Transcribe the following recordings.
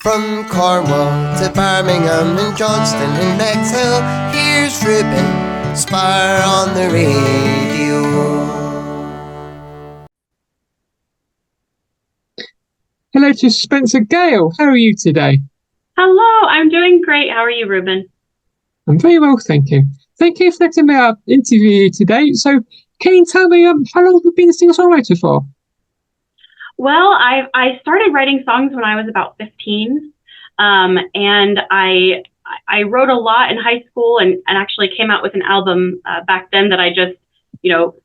From Cornwall to Birmingham and Johnston and Bexhill, here's Ruben Spire on the radio. Hello to Spencer Gale. How are you today? Hello, I'm doing great. How are you, Ruben? I'm very well, thank you. Thank you for letting me interview you today. So, can you tell me how long have you been a singer-songwriter for? Well, I started writing songs when I was about 15, and I wrote a lot in high school and actually came out with an album back then that I just,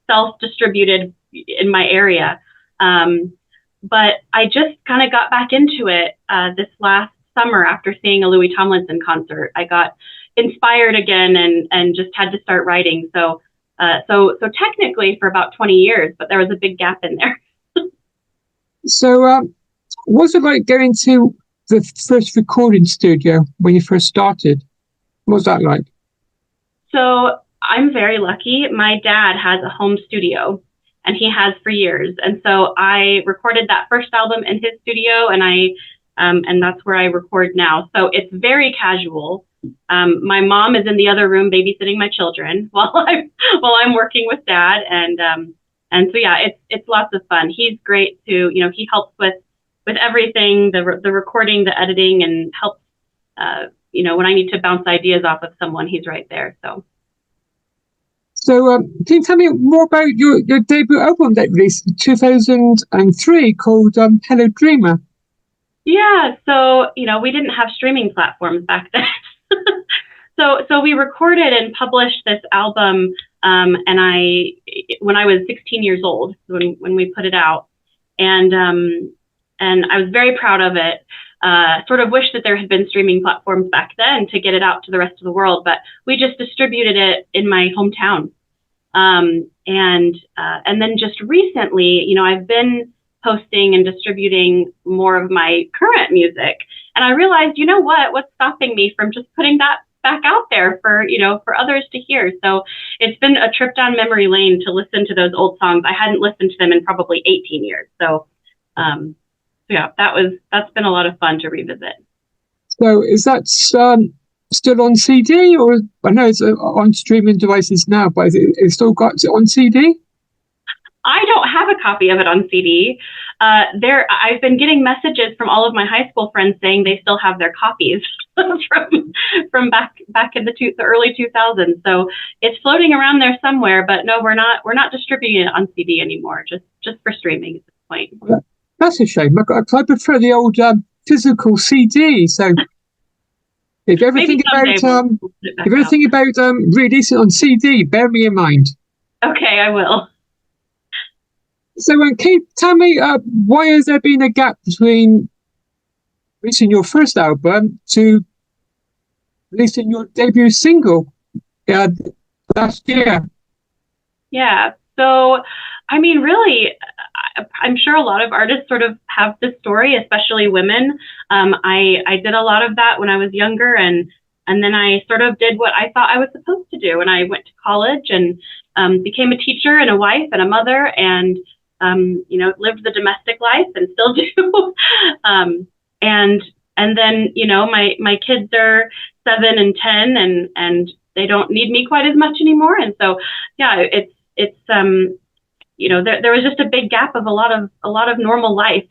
self-distributed in my area. But I just kind of got back into it this last summer after seeing a Louis Tomlinson concert. I got inspired again and just had to start writing. So technically for about 20 years, but there was a big gap in there. So, what was it like going to the first recording studio when you first started? What was that like? So I'm very lucky. My dad has a home studio, and he has for years. And so I recorded that first album in his studio, and that's where I record now. So it's very casual. My mom is in the other room babysitting my children while I'm working with Dad, and so yeah, it's lots of fun. He's great too. He helps with everything, the recording, the editing, and helps. When I need to bounce ideas off of someone, he's right there. So, can you tell me more about your debut album that released in 2003 called Hello Dreamer? Yeah, so we didn't have streaming platforms back then. So we recorded and published this album, and when I was 16 years old, when we put it out, and I was very proud of it. Sort of wish that there had been streaming platforms back then to get it out to the rest of the world, but we just distributed it in my hometown. And then just recently, I've been posting and distributing more of my current music, and I realized, what's stopping me from just putting that back out there for others to hear. So it's been a trip down memory lane to listen to those old songs. I hadn't listened to them in probably 18 years. So yeah, that's been a lot of fun to revisit. So is that still on CD, or I know it's on streaming devices now, but it's still got it on CD? I don't have a copy of it on CD. I've been getting messages from all of my high school friends saying they still have their copies from back in the early 2000s. So it's floating around there somewhere, but no, we're not distributing it on CD anymore. Just for streaming at this point. That's a shame. I prefer the old physical CD. So if you ever think about releasing it on CD, bear me in mind. Okay, I will. So, can you tell me why has there been a gap between releasing your first album to releasing your debut single last year? Yeah. So, I mean, really, I'm sure a lot of artists sort of have this story, especially women. I did a lot of that when I was younger, and then I sort of did what I thought I was supposed to do. And I went to college and became a teacher and a wife and a mother, and lived the domestic life and still do. And then, my kids are 7 and 10, and they don't need me quite as much anymore. And so, yeah, it's there was just a big gap of a lot of normal life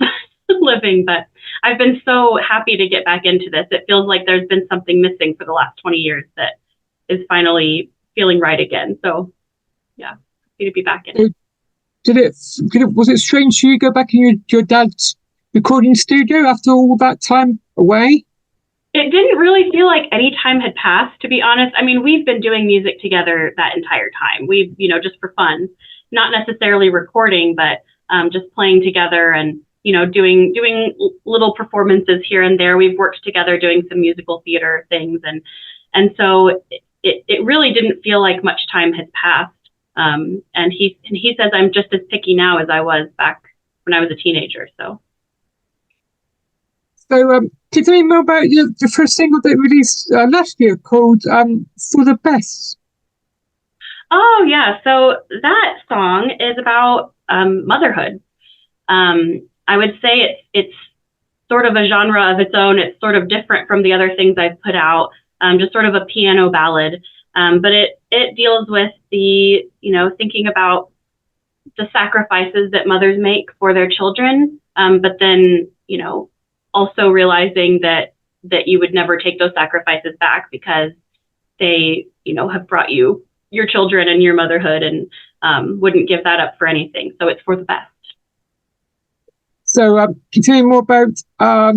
living, but I've been so happy to get back into this. It feels like there's been something missing for the last 20 years that is finally feeling right again. So yeah, happy to be back in it. Was it strange for you to go back in your dad's recording studio after all that time away? It didn't really feel like any time had passed, to be honest. I mean, we've been doing music together that entire time. We've, just for fun, not necessarily recording, but just playing together and, doing little performances here and there. We've worked together doing some musical theater things. And so it really didn't feel like much time had passed. And he says I'm just as picky now as I was back when I was a teenager. So can you tell me more about the first single that released last year called For the Best? Oh yeah, so that song is about motherhood. I would say it's sort of a genre of its own. It's sort of different from the other things I've put out, just sort of a piano ballad. But it deals with the, thinking about the sacrifices that mothers make for their children, but then, also realizing that you would never take those sacrifices back because they, have brought you your children and your motherhood, and wouldn't give that up for anything. So it's for the best. So can you tell me more about how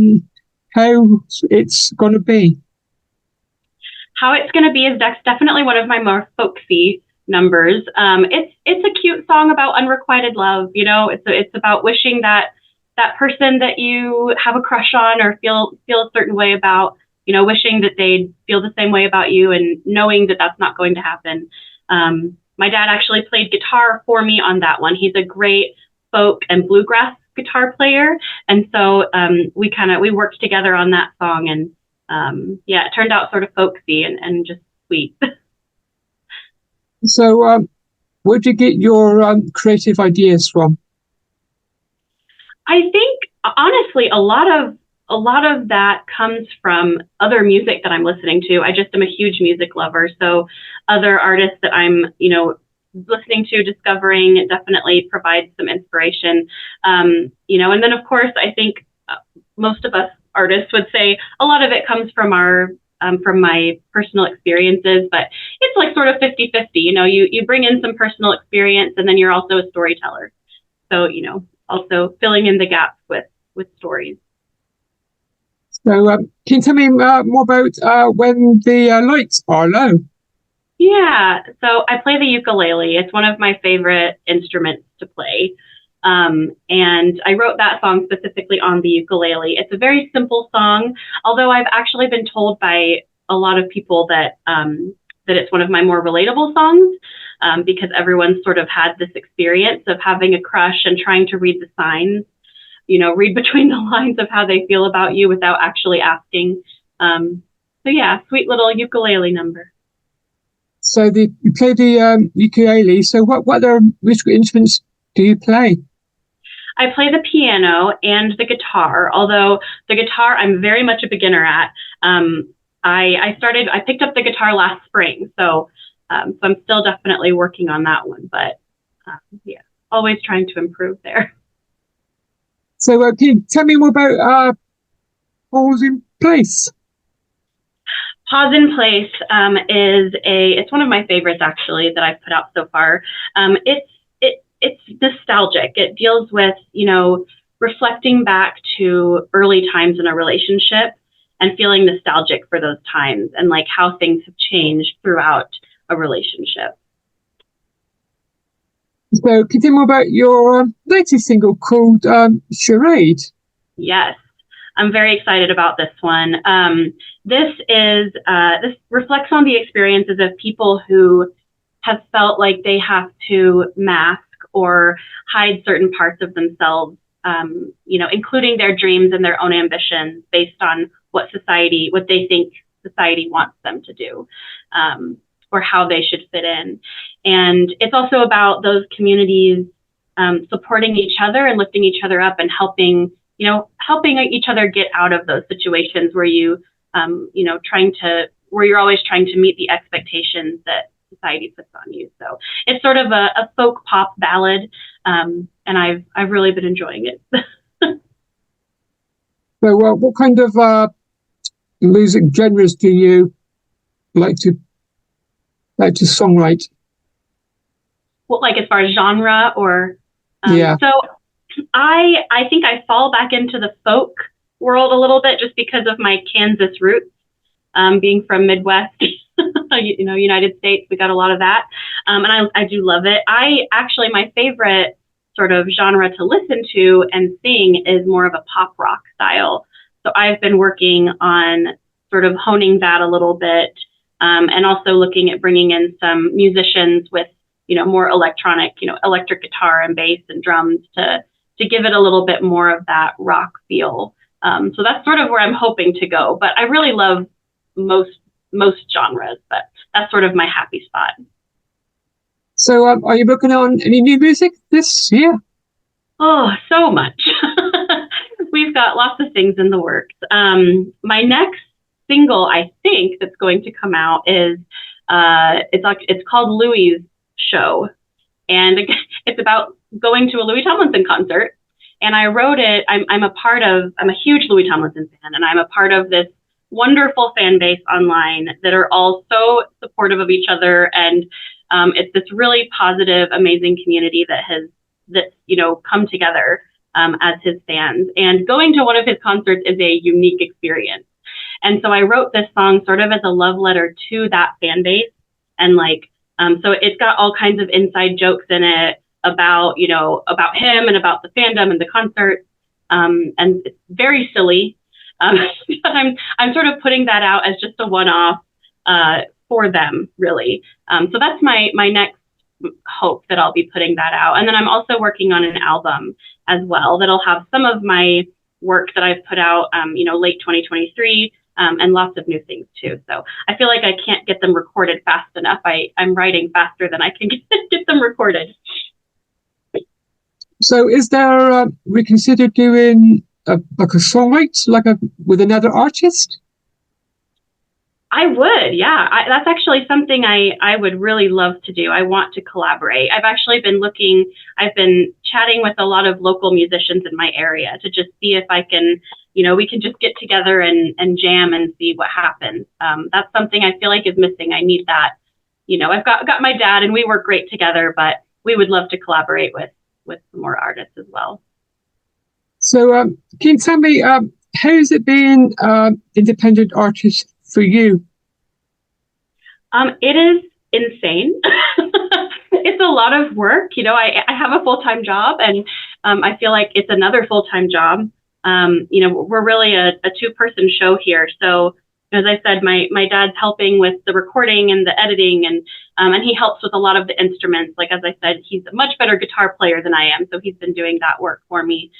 it's going to be? How it's going to be is definitely one of my more folksy numbers. It's a cute song about unrequited love. It's about wishing that person that you have a crush on or feel a certain way about, wishing that they'd feel the same way about you, and knowing that that's not going to happen. My dad actually played guitar for me on that one. He's a great folk and bluegrass guitar player, and so we worked together on that song, and it turned out sort of folksy and just sweet. So where'd you get your creative ideas from? I think honestly a lot of that comes from other music that I'm listening to. I just am a huge music lover, so other artists that I'm listening to, discovering, it definitely provides some inspiration. And then of course I think most of us artists would say a lot of it comes from from my personal experiences, but it's like sort of 50-50. You bring in some personal experience, and then you're also a storyteller. So, also filling in the gaps with stories. So can you tell me more about when the lights are low? Yeah, so I play the ukulele. It's one of my favorite instruments to play. And I wrote that song specifically on the ukulele. It's a very simple song, although I've actually been told by a lot of people that it's one of my more relatable songs, because everyone sort of had this experience of having a crush and trying to read the signs, read between the lines of how they feel about you without actually asking. So yeah, sweet little ukulele number. So you play the ukulele. So what other musical instruments do you play? I play the piano and the guitar, although the guitar I'm very much a beginner at. I picked up the guitar last spring, so I'm still definitely working on that one, but always trying to improve there. So can you tell me more about Pause in Place? Pause in Place it's one of my favorites actually that I've put out so far. It's nostalgic. It deals with, reflecting back to early times in a relationship and feeling nostalgic for those times, and like how things have changed throughout a relationship. So can you tell me more about your latest single called Charade? Yes, I'm very excited about this one. This reflects on the experiences of people who have felt like they have to mask or hide certain parts of themselves, including their dreams and their own ambitions based on what they think society wants them to do, or how they should fit in. And it's also about those communities supporting each other and lifting each other up and helping each other get out of those situations where you're always trying to meet the expectations that society puts on you. So it's sort of a folk pop ballad, and I've really been enjoying it. So what kind of music genres do you like to songwrite? Well, like as far as genre or yeah. So I think I fall back into the folk world a little bit just because of my Kansas roots, being from Midwest. United States, we got a lot of that. And I do love it. My favorite sort of genre to listen to and sing is more of a pop rock style. So I've been working on sort of honing that a little bit, and also looking at bringing in some musicians with, more electronic, electric guitar and bass and drums to give it a little bit more of that rock feel. So that's sort of where I'm hoping to go. But I really love most genres, but that's sort of my happy spot. So are you working on any new music this year? Oh, so much. we've got lots of things in the works. My next single, I think, that's going to come out is it's called Louis' Show, and it's about going to a Louis Tomlinson concert. And I wrote it. I'm a huge Louis Tomlinson fan, and I'm a part of this wonderful fan base online that are all so supportive of each other, and it's this really positive, amazing community that come together as his fans. And going to one of his concerts is a unique experience. And so I wrote this song sort of as a love letter to that fan base, and so it's got all kinds of inside jokes in it about him and about the fandom and the concert, and it's very silly. But I'm sort of putting that out as just a one-off for them, really. So that's my next hope, that I'll be putting that out. And then I'm also working on an album as well that'll have some of my work that I've put out, late 2023, and lots of new things too. So I feel like I can't get them recorded fast enough. I'm writing faster than I can get them recorded. So is there, we consider doing a songwrite, with another artist? I would, yeah. That's actually something I would really love to do. I want to collaborate. I've been chatting with a lot of local musicians in my area to just see if I can, we can just get together and jam and see what happens. That's something I feel like is missing. I need that. I've got my dad, and we work great together, but we would love to collaborate with some more artists as well. So can you tell me, how has it been independent artist for you? It is insane. It's a lot of work. I have a full-time job, and I feel like it's another full-time job. We're really a two-person show here. So as I said, my dad's helping with the recording and the editing, and he helps with a lot of the instruments. Like, as I said, he's a much better guitar player than I am, so he's been doing that work for me.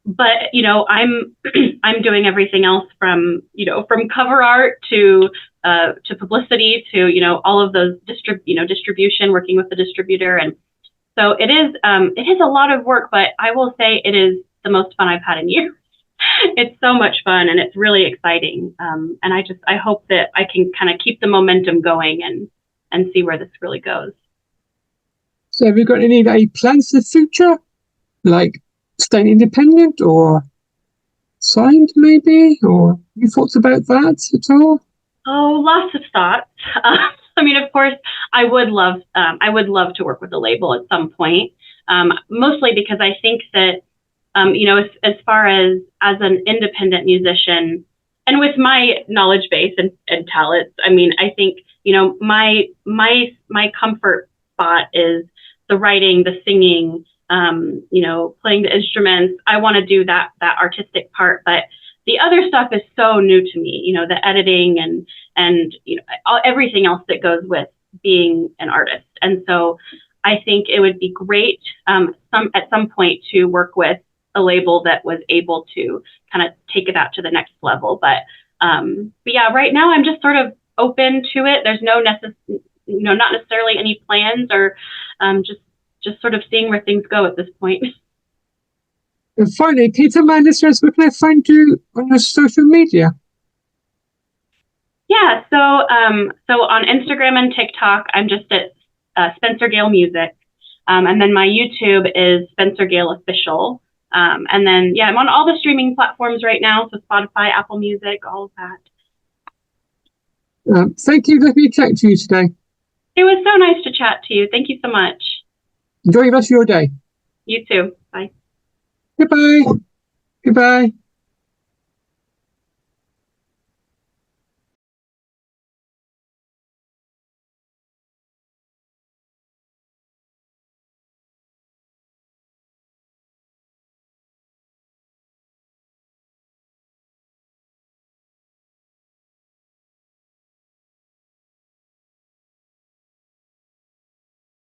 But I'm doing everything else from cover art to publicity to all of those distribution, working with the distributor, and so it is a lot of work. But I will say it is the most fun I've had in years. It's so much fun, and it's really exciting. And I hope that I can kind of keep the momentum going and see where this really goes. So have you got any plans for the future, like staying independent or signed maybe, or any thoughts about that at all? Oh, lots of thoughts. I mean, of course, I would love to work with a label at some point, mostly because I think that, as far as an independent musician, and with my knowledge base and talents, I mean, I think, my comfort spot is the writing, the singing, playing the instruments. I want to do that artistic part, but the other stuff is so new to me, the editing and everything else that goes with being an artist. And so I think it would be great at some point to work with a label that was able to kind of take it out to the next level. But yeah, right now I'm just sort of open to it. There's not necessarily any plans, or just sort of seeing where things go at this point. And finally, can you tell my listeners, where can I find you on your social media? Yeah, so on Instagram and TikTok, I'm just at Spencer Gale Music, and then my YouTube is Spencer Gale Official, and then yeah, I'm on all the streaming platforms right now, so Spotify, Apple Music, all of that. Thank you for letting me chat to you today. It was so nice to chat to you. Thank you so much. Enjoy the rest of your day. You too. Bye. Goodbye. Goodbye.